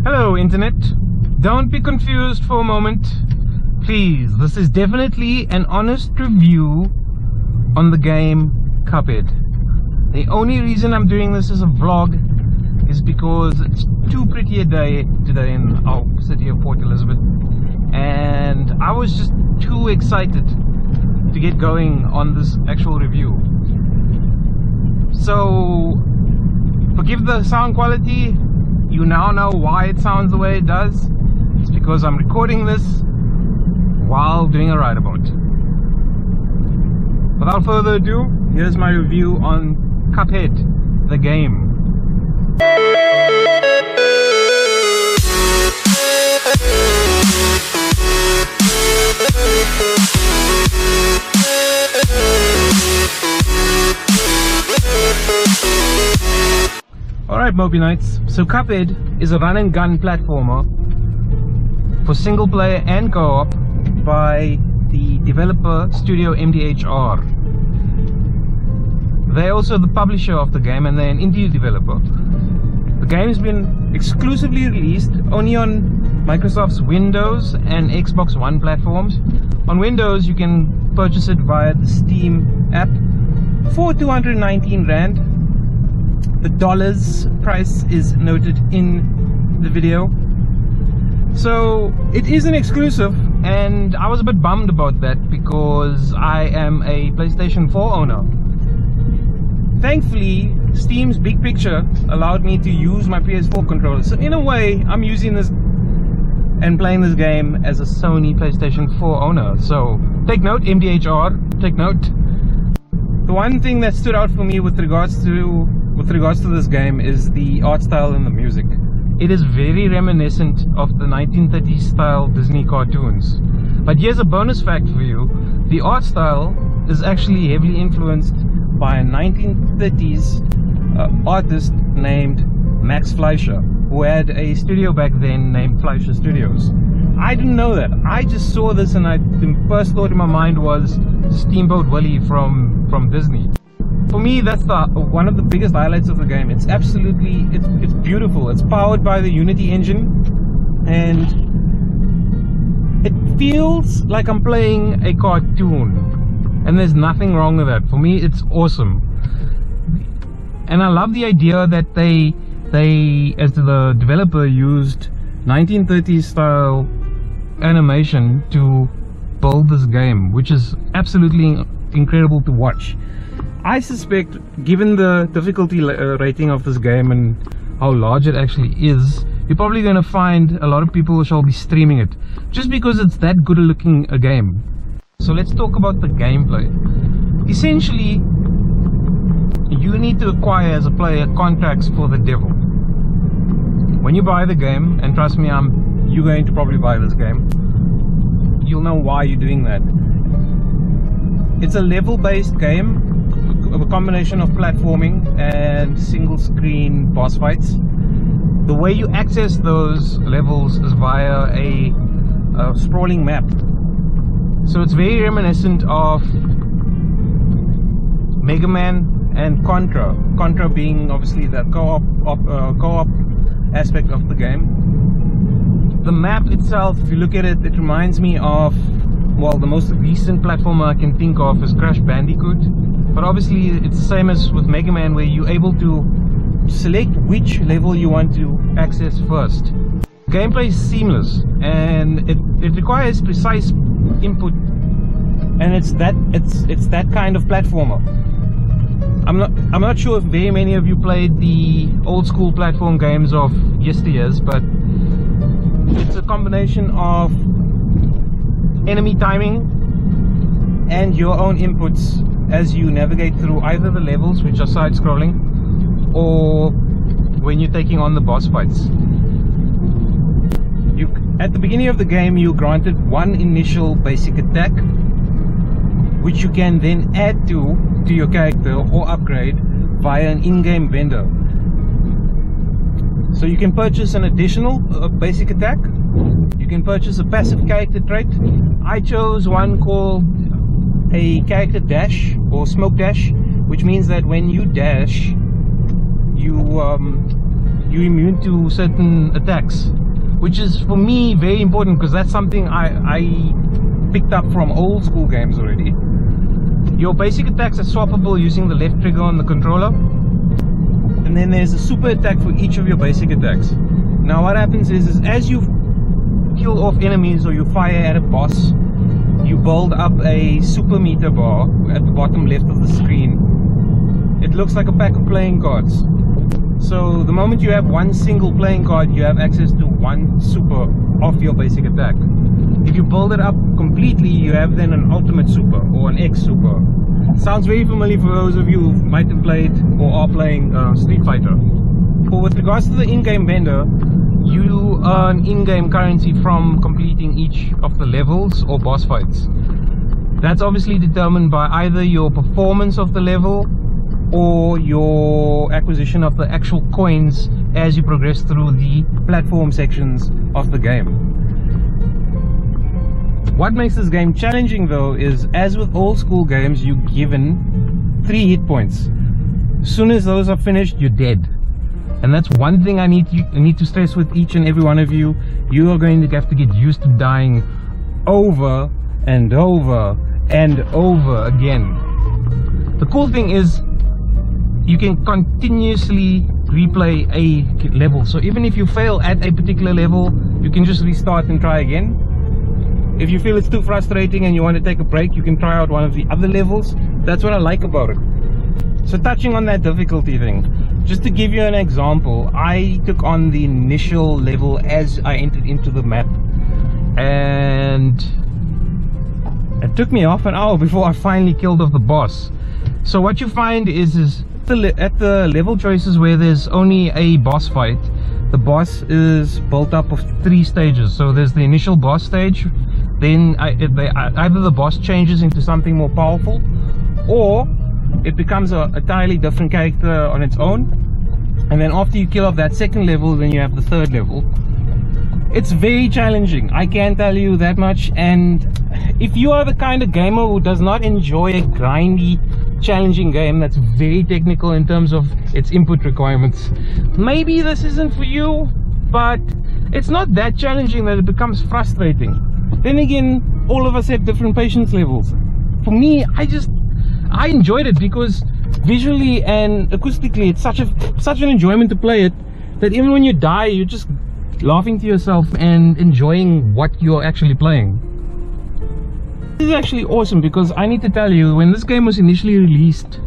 Hello Internet, don't be confused for a moment. Please, this is definitely an honest review on the game Cuphead. The only reason I'm doing this as a vlog is because it's too pretty a day today in our city of Port Elizabeth, and I was just too excited to get going on this actual review. So forgive the sound quality. You now know why it sounds the way it does. It's because I'm recording this while doing a rideabout. Without further ado, here's my review on Cuphead, the game. Alright MobiKnights, so Cuphead is a run and gun platformer for single player and co-op by the developer studio MDHR. They're also the publisher of the game and they're an indie developer. The game has been exclusively released only on Microsoft's Windows and Xbox One platforms. On Windows you can purchase it via the Steam app for 219 Rand. The dollars price is noted in the video. So it is an exclusive, and I was a bit bummed about that because I am a PlayStation 4 owner. Thankfully, Steam's big picture allowed me to use my PS4 controller. So in a way, I'm using this and playing this game as a Sony PlayStation 4 owner. So take note, MDHR, take note. The one thing that stood out for me with regards to this game is the art style and the music. It is very reminiscent of the 1930s style Disney cartoons. But here's a bonus fact for you. The art style is actually heavily influenced by a 1930s artist named Max Fleischer, who had a studio back then named Fleischer Studios. I didn't know that. I just saw this and the first thought in my mind was Steamboat Willie from Disney. For me, that's one of the biggest highlights of the game. It's absolutely, it's beautiful. It's powered by the Unity engine, and it feels like I'm playing a cartoon, and there's nothing wrong with that. For me, it's awesome. And I love the idea that they as the developer, used 1930s style animation to build this game, which is absolutely incredible to watch. I suspect, given the difficulty rating of this game and how large it actually is, you're probably going to find a lot of people shall be streaming it just because it's that good looking a game. So let's talk about the gameplay. Essentially, you need to acquire as a player contracts for the devil. When you buy the game, and trust me, you're going to probably buy this game, you'll know why you're doing that. It's a level-based game, a combination of platforming and single screen boss fights. The way you access those levels is via a sprawling map. So it's very reminiscent of Mega Man and Contra. Contra being obviously the co-op aspect of the game. The map itself, if you look at it, it reminds me of, well, the most recent platformer I can think of is Crash Bandicoot. But obviously it's the same as with Mega Man, where you're able to select which level you want to access first. Gameplay is seamless and it requires precise input, and it's that kind of platformer. I'm not sure if very many of you played the old school platform games of yesteryears, but it's a combination of enemy timing and your own inputs as you navigate through either the levels, which are side-scrolling, or when you're taking on the boss fights. At the beginning of the game, you're granted one initial basic attack, which you can then add to your character or upgrade via an in-game vendor. So you can purchase an additional basic attack. You can purchase a passive character trait. I chose one called a character dash or smoke dash, which means that when you dash, you you're immune to certain attacks, which is for me very important because that's something I picked up from old school games already. Your basic attacks are swappable using the left trigger on the controller, and then there's a super attack for each of your basic attacks. Now what happens is as you kill off enemies or you fire at a boss, you build up a super meter bar at the bottom left of the screen. It looks like a pack of playing cards. So the moment you have one single playing card, you have access to one super of your basic attack. If you build it up completely, you have then an ultimate super or an X super. Sounds very familiar for those of you who might have played or are playing Street Fighter. But with regards to the in-game vendor, you earn in-game currency from completing each of the levels or boss fights. That's obviously determined by either your performance of the level or your acquisition of the actual coins as you progress through the platform sections of the game. What makes this game challenging though is, as with old school games, you're given 3 hit points. As soon as those are finished, you're dead. And that's one thing I need to stress with each and every one of you. You are going to have to get used to dying over and over and over again. The cool thing is you can continuously replay a level. So even if you fail at a particular level, you can just restart and try again. If you feel it's too frustrating and you want to take a break, you can try out one of the other levels. That's what I like about it. So touching on that difficulty thing, just to give you an example, I took on the initial level as I entered into the map, and it took me half an hour before I finally killed off the boss. So what you find is at the level choices where there's only a boss fight, the boss is built up of 3 stages. So there's the initial boss stage, then either the boss changes into something more powerful, or it becomes an entirely different character on its own. And then after you kill off that second level, then you have the third level. It's very challenging, I can tell you that much. And if you are the kind of gamer who does not enjoy a grindy, challenging game that's very technical in terms of its input requirements, maybe this isn't for you. But it's not that challenging that it becomes frustrating. Then again, all of us have different patience levels. For me, I enjoyed it because visually and acoustically it's such an enjoyment to play it, that even when you die, you're just laughing to yourself and enjoying what you're actually playing. This is actually awesome because I need to tell you, when this game was initially released,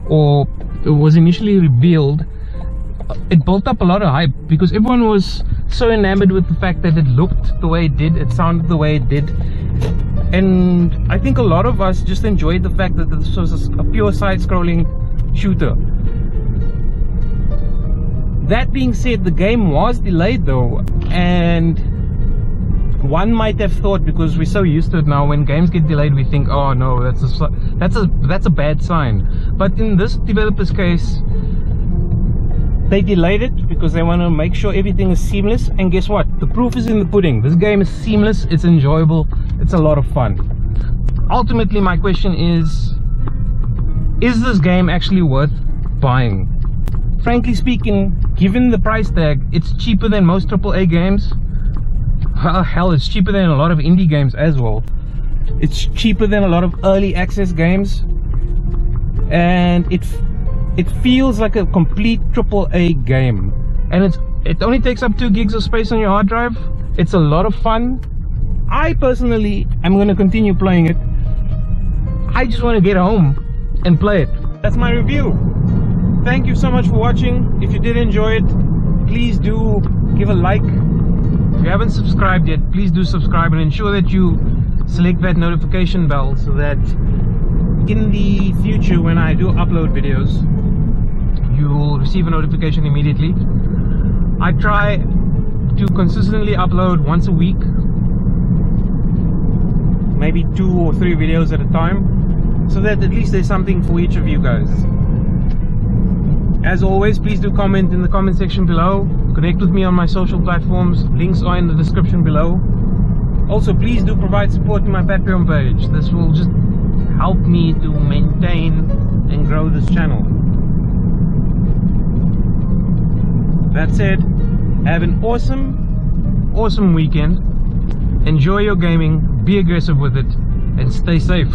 or it was initially revealed, it built up a lot of hype because everyone was so enamored with the fact that it looked the way it did, it sounded the way it did. And I think a lot of us just enjoyed the fact that this was a pure side-scrolling shooter. That being said, the game was delayed though, and one might have thought, because we're so used to it now, when games get delayed we think, oh no, that's a bad sign. But in this developer's case, they delayed it because they want to make sure everything is seamless. And guess what? The proof is in the pudding. This game is seamless, it's enjoyable, it's a lot of fun. Ultimately, my question is this game actually worth buying? Frankly speaking, given the price tag, it's cheaper than most AAA games. Well, hell, it's cheaper than a lot of indie games as well. It's cheaper than a lot of early access games, and it feels like a complete AAA game. And it only takes up 2 gigs of space on your hard drive. It's a lot of fun. I personally am going to continue playing it. I just want to get home and play it. That's my review. Thank you so much for watching. If you did enjoy it, please do give a like. If you haven't subscribed yet, please do subscribe, and ensure that you select that notification bell so that in the future when I do upload videos, you will receive a notification immediately. I try to consistently upload once a week, maybe 2 or 3 videos at a time, so that at least there's something for each of you guys. As always, please do comment in the comment section below. Connect with me on my social platforms. Links are in the description below. Also, please do provide support to my Patreon page. This will just help me to maintain and grow this channel. That said, have an awesome weekend. Enjoy your gaming, be aggressive with it, and stay safe.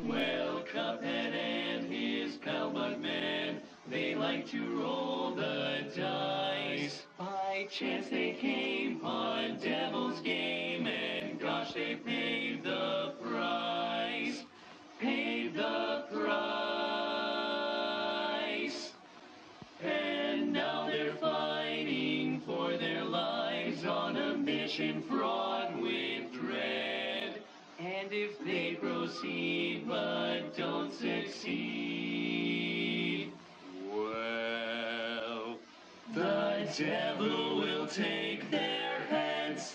Well, Cuphead and his pal Bugman, they like to roll the dice. By chance they came on Devil's Game, and gosh, they paid the price. Paid the price. And now they're fighting for their lives on a mission fraught with dread. And if they proceed but don't succeed, well, the devil will take their heads.